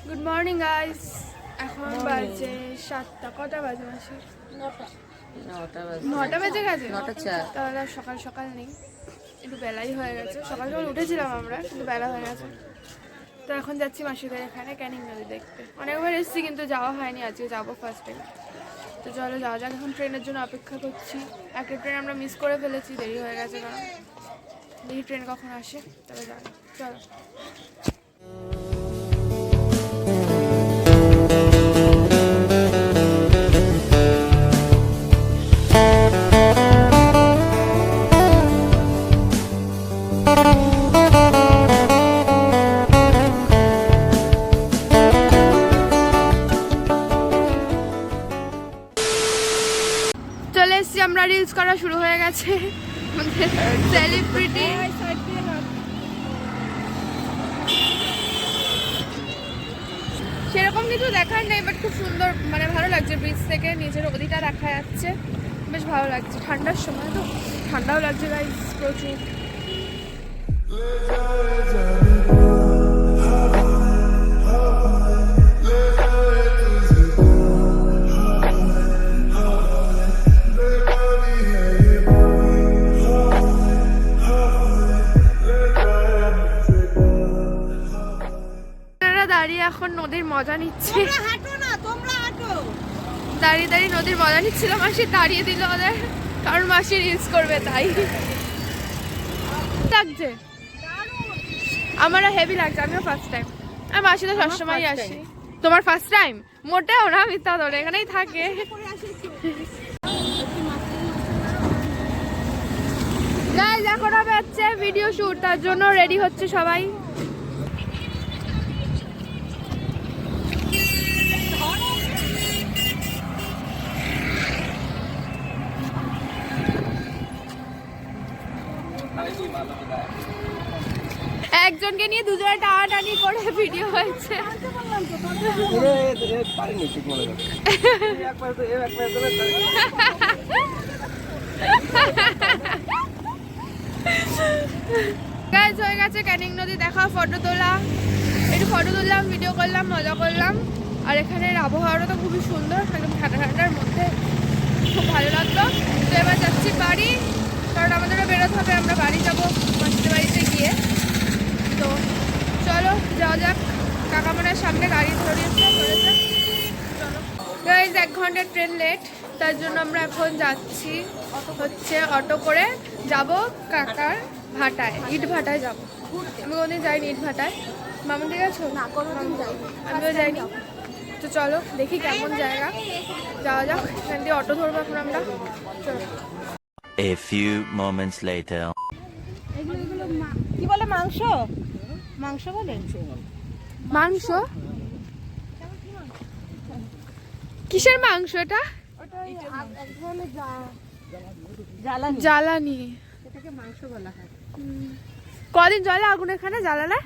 Good morning guys. এখন বাজে 7টা। কটা বাজে মাসি? 9টা বেজে গেছে। 9টা 4। তাহলে সকাল সকাল নেই, একটু বেলাই হয়ে গেছে। সকাল সকাল উঠেছিলাম আমরা, কিন্তু বেলা হয়ে গেছে। তো এখন যাচ্ছি মাসিদের এখানে ক্যানিং নদী দেখতে। অনেকবার এসেছি কিন্তু যাওয়া হয়নি, আজকে যাবো ফার্স্ট টাইম। তো চলো যাওয়া যাক। এখন ট্রেনের জন্য অপেক্ষা করছি। একটা ট্রেন আমরা মিস করে ফেলেছি, দেরি হয়ে গেছে কারণ। দেখি ট্রেন কখন আসে, তবে যাই। চলো। চলে এসছি আমরা, রিলস করা শুরু হয়ে গেছে সেলিব্রিটি। সেরকম কিছু দেখার নেই, বাট খুব সুন্দর, মানে ভালো লাগছে। ব্রিজ থেকে নিচের নদীটা দেখা যাচ্ছে, বেশ ভালো লাগছে। ঠান্ডার সময় তো ঠান্ডাও লাগছে গাইস প্রচুর। দাঁড়িয়ে এখন নদীর মজা নিচ্ছে। দাঁড়িয়ে দাঁড়িয়ে নদীর মজা নিচ্ছিল। মাসি দাঁড়িয়ে দিল ওদের, কারণ মাসি রিলস করবে তাই। লাগছে আমারও হেভি লাগছে। আমিও ফার্স্ট টাইম। আমি মাসি তো সবসময় আসি। তোমার ফার্স্ট টাইম? মোটেও না, মিথ্যা ধরে এখানেই থাকে। গাইস এখন হবে হচ্ছে ভিডিও শুট, তার জন্য রেডি হচ্ছে সবাই। একজনকে নিয়ে দুজনে টানাটানি করে ভিডিও হয়েছে। গাইস হয়ে গেছে ক্যানিং নদী দেখা, ফটো তোলা। একটু ফটো তুললাম, ভিডিও করলাম, মজা করলাম। আর এখানের আবহাওয়াটা তো খুবই সুন্দর, একদম ঠান্ডা ঠান্ডার মধ্যে, খুব ভালো লাগলো। তো এবার যাচ্ছি বাড়ি, কারণ আমাদেরও বেরোতে হবে। আমরা বাড়ি যাবো মাসিদের বাড়িতে গিয়ে। তো চলো যাওয়া যাক। কাকামানের সামনে গাড়ি ধরেছে। চলো গাইস, 1 ঘন্টার ট্রেন লেট, তার জন্য আমরা এখন যাচ্ছি হচ্ছে অটো করে যাব কাকার ভাটায়, ইট ভাটায় যাব। আমি কোনোদিন যাইনি ইট ভাটায়। মামুন ঠিক আছো? না, কোনোদিন যাইনি। আমিও যাইনি। তো চলো দেখি কেমন জায়গা, যাওয়া যাক। এখান দিয়ে অটো ধরবো এখন আমরা। চলো। A few moments later. কি বলে? মাংস? মাংস বলে? মাংস? কিসের মাংস এটা? জ্বালানি। এটাকে মাংস বলা হয়। কদিন জ্বলে আগুন এখানে? জ্বালালে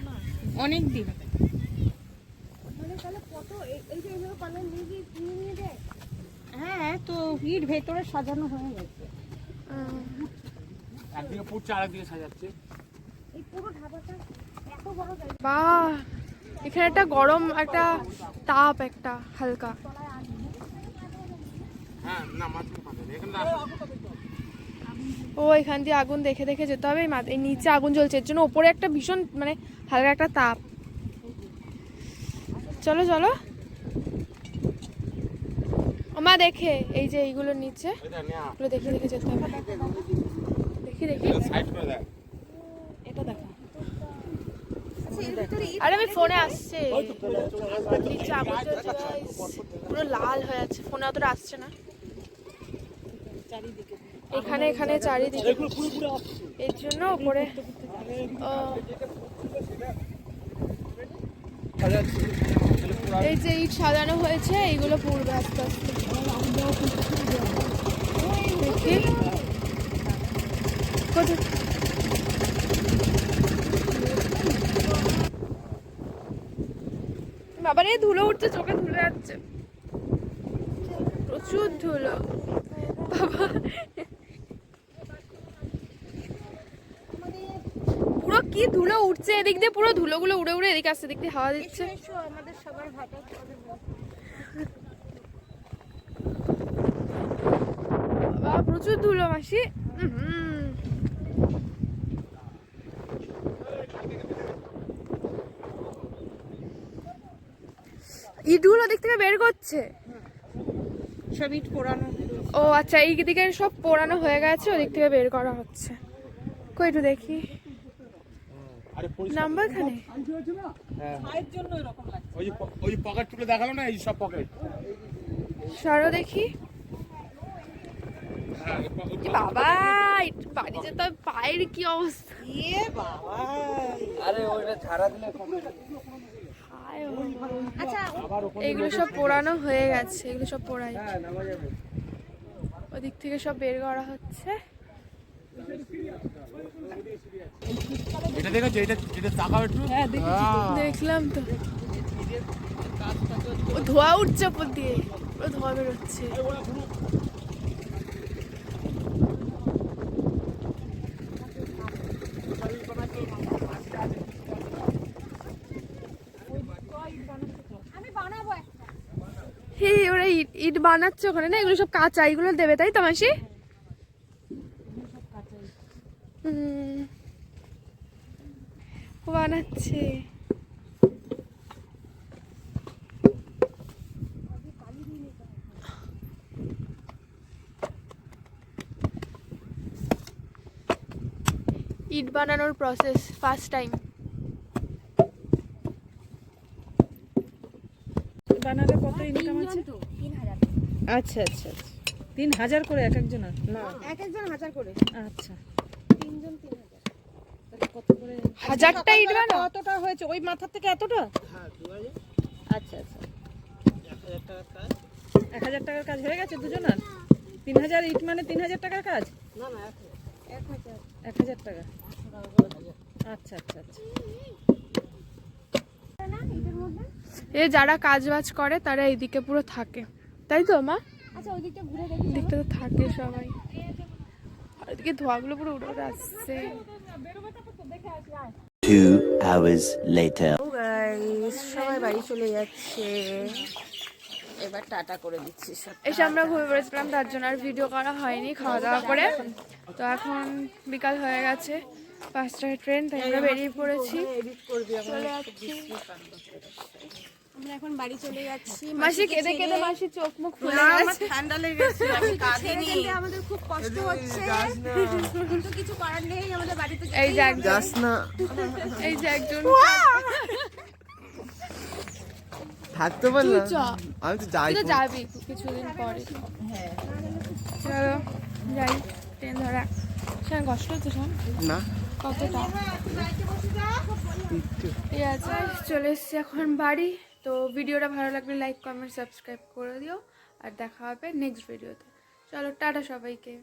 অনেক দিন। হ্যাঁ, তো ইট ভেতরে সাজানো হয়ে গেছে। একদিকে পুড়ছে আর একদিকে সাজাচ্ছে। এই পুরো ধাবাটা এত বড় জায়গা। বাহ, এখানে একটা গরম একটা তাপ, একটা হালকা। হ্যাঁ না, মাঝখানে পাবে এখানে। ও এখান দিয়ে আগুন দেখে দেখে যেতে হবে। এই নিচে আগুন জ্বলছে, এর জন্য ওপরে একটা ভীষণ মানে হালকা একটা তাপ। চলো চলো ওমা, দেখে এই যে এইগুলোর নিচে, এগুলো দেখে দেখে যেতে হবে। দেখি দেখি, সাইড করে দেখ। এটা দেখা। আরে আমি ফোনে আসছে, নিচে আগুন জ্বলছে guys। পুরো লাল হয়ে আছে, ফোনে অতটা আসছে না। এখানে এখানে চারিদিকে, এর জন্য উপরে। এই যে ইট সাজানো হয়েছে, এইগুলো পুড়বে আস্তে আস্তে। দেখি বাবার এই ধুলো উঠছে, চোখে ধুলো যাচ্ছে, প্রচুর ধুলো বাবা। পুরো কি ধুলো উঠছে এদিক দিয়ে, পুরো ধুলোগুলো উড়ে উড়ে এদিকে আসছে, এদিক দিয়ে হাওয়া দিচ্ছে। বাবা প্রচুর ধুলো মাসি। ইটগুলো দিক থেকে বের করছে। সব ইট পোড়ানো। ও আচ্ছা, এই দিকে সব পোড়ানো হয়ে গেছে, ওদিক থেকে বের করা হচ্ছে। কই একটু দেখি নাম্বার খানে। ছায়ের জন্য এরকম লাগছে। ওই যে পকেট তুলে দেখালো না, এই সব পকেট। সরো দেখি। এ বাবা, বাড়ি যেতে হবে, পায়ের কি অবস্থা। ইয়ে বাবা, হায় ও। আচ্ছা এগুলো সব পোড়ানো হয়ে গেছে, এগুলো সব পোড়াই। ওদিক থেকে সব বের করা হচ্ছে। এটা দেখেছো, এটা তাকাও একটু। দেখলাম তো, ও ধোয়া উঠছে উপর দিয়ে, পুরো ধোয়া বেরোচ্ছে। হে, ওরা ইট বানাচ্ছে ওখানে না, এগুলো সব কাঁচা, এগুলো দেবে তাই তো মাসি? বানাচ্ছে। ইট বানানোর প্রসেস ফার্স্ট টাইম। বানালে কত ইনকাম আছে? 3000। আচ্ছা আচ্ছা, 3000 করে এক একজন? না, এক একজন 1000 করে। আচ্ছা, তিনজন 3000। তাহলে কত করে? 1000টা ইট বানাও? কতটা হয়েছে ওই মাথা থেকে এতটা? হ্যাঁ, 2000। আচ্ছা আচ্ছা, 1000 টাকার কাজ হয়ে গেছে দুজনার? 3000 ইট মানে 3000 টাকার কাজ? না না, 1000 টাকা। আচ্ছা আচ্ছা আচ্ছা। এ যারা কাজ বাজ করে তারা এইদিকে পুরো থাকে, তাই তো মা? আচ্ছা, ওই দিকটা ঘুরে দেখি। দিকটা তো থাকে সবাই, আর এদিকে ধোয়াগুলো পুরো উড়ে উড়ে আসছে। 2 hours later. সবাই বাড়ি চলে যাচ্ছে, এবার টাটা করে দিচ্ছি সব। এসে আমরা ঘুরে বেড়েছিলাম, তার জন্য আর ভিডিও করা হয়নি খাওয়া দাওয়া করে। তো এখন বিকাল হয়ে গেছে, 5টায় ট্রেন, তাই আমরা বেরিয়ে পড়েছি, চলে যাচ্ছি। আমরা এখন বাড়ি চলে যাচ্ছি। মাসি কেঁদে কেঁদে মাসি চোখ মুখ ফুলে আমার গেছে। ঠান্ডা লেগেছে, আমি কাঁদিনি। আমাদের খুব কষ্ট হচ্ছে, কিন্তু কিছু করার নেই, আমাদের বাড়িতে এই যে একজন, এই যে একজন থাকতে পারলাম, তুই চ। আমি তো যাই। তুই তো যাবি কিছুদিন পরে। চলো যাই, ট্রেন ধরা। শোন কষ্ট হচ্ছে, শোন না কতটা। ঠিক আছে, চলে এসছি এখন বাড়ি। তো ভিডিওটা ভালো লাগলে লাইক কমেন্ট সাবস্ক্রাইব করে দিও, আর দেখা হবে নেক্সট ভিডিওতে। চলো টাটা সবাইকে।